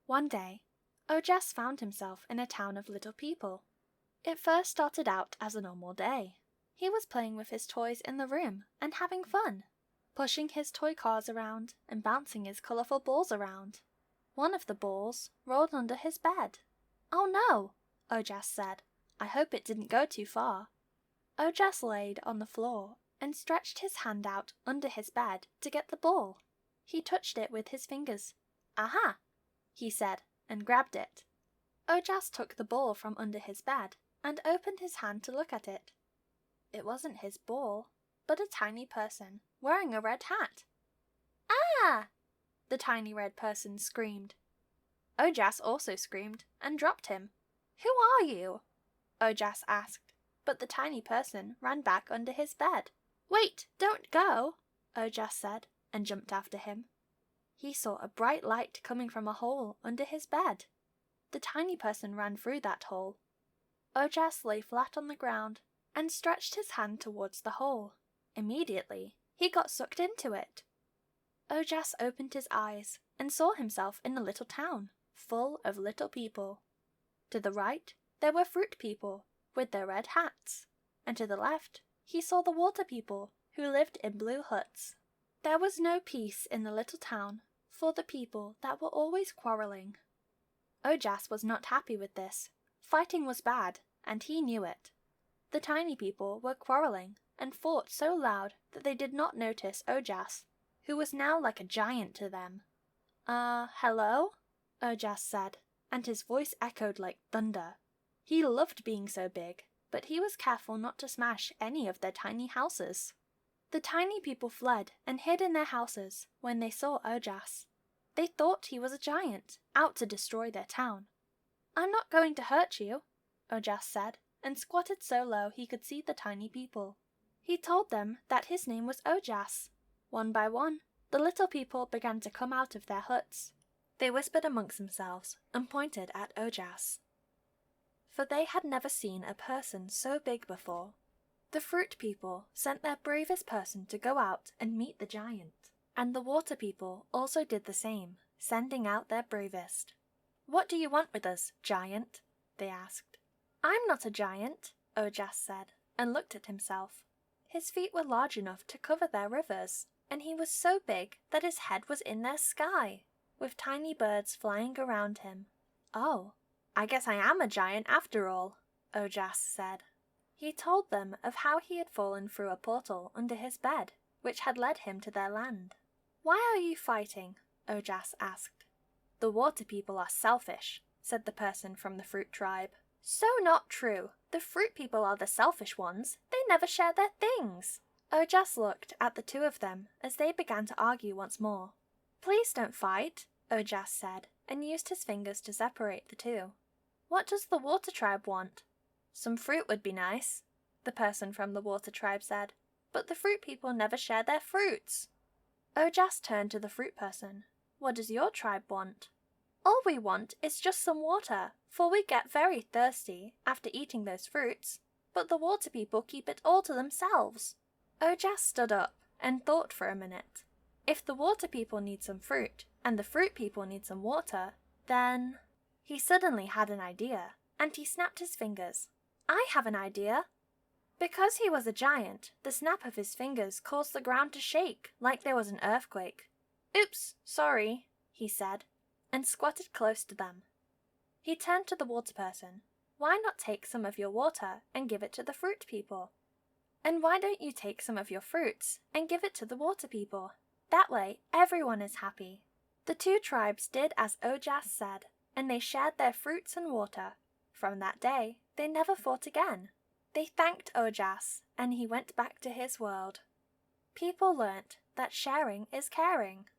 One day, Ojass found himself in a town of little people. It first started out as a normal day. He was playing with his toys in the room and having fun, pushing his toy cars around and bouncing his colourful balls around. One of the balls rolled under his bed. "Oh no," Ojass said. "I hope it didn't go too far." Ojass laid on the floor and stretched his hand out under his bed to get the ball. He touched it with his fingers. "Aha!" he said, and grabbed it. Ojass took the ball from under his bed and opened his hand to look at it. It wasn't his ball, but a tiny person wearing a red hat. "Ah!" the tiny red person screamed. Ojass also screamed and dropped him. "Who are you?" Ojass asked, but the tiny person ran back under his bed. "Wait, don't go," Ojass said, and jumped after him. He saw a bright light coming from a hole under his bed. The tiny person ran through that hole. Ojass lay flat on the ground and stretched his hand towards the hole. Immediately, he got sucked into it. Ojass opened his eyes and saw himself in a little town, full of little people. To the right, there were fruit people with their red hats, and to the left, he saw the water people who lived in blue huts. There was no peace in the little town for the people that were always quarrelling. Ojass was not happy with this. Fighting was bad, and he knew it. The tiny people were quarrelling and fought so loud that they did not notice Ojass, who was now like a giant to them. Hello?" Ojass said, and his voice echoed like thunder. He loved being so big, but he was careful not to smash any of their tiny houses. The tiny people fled and hid in their houses when they saw Ojass. They thought he was a giant, out to destroy their town. "I'm not going to hurt you," Ojass said, and squatted so low he could see the tiny people. He told them that his name was Ojass. One by one, the little people began to come out of their huts. They whispered amongst themselves and pointed at Ojass, for they had never seen a person so big before. The fruit people sent their bravest person to go out and meet the giant, and the water people also did the same, sending out their bravest. "What do you want with us, giant?" they asked. "I'm not a giant," Ojass said, and looked at himself. His feet were large enough to cover their rivers, and he was so big that his head was in their sky, with tiny birds flying around him. "Oh, I guess I am a giant after all," Ojass said. He told them of how he had fallen through a portal under his bed, which had led him to their land. "Why are you fighting?" Ojass asked. "The water people are selfish," said the person from the fruit tribe. "So not true. The fruit people are the selfish ones. They never share their things." Ojass looked at the two of them as they began to argue once more. "Please don't fight," Ojass said, and used his fingers to separate the two. "What does the water tribe want?" "Some fruit would be nice," the person from the water tribe said, "but the fruit people never share their fruits." Ojass turned to the fruit person. "What does your tribe want?" "All we want is just some water, for we get very thirsty after eating those fruits, but the water people keep it all to themselves." Ojass stood up and thought for a minute. If the water people need some fruit and the fruit people need some water, then... He suddenly had an idea, and he snapped his fingers. "I have an idea!" Because he was a giant, the snap of his fingers caused the ground to shake like there was an earthquake. "Oops, sorry," he said, and squatted close to them. He turned to the water person. "Why not take some of your water and give it to the fruit people? And why don't you take some of your fruits and give it to the water people? That way, everyone is happy." The two tribes did as Ojass said, and they shared their fruits and water. From that day, they never fought again. They thanked Ojass, and he went back to his world. People learnt that sharing is caring.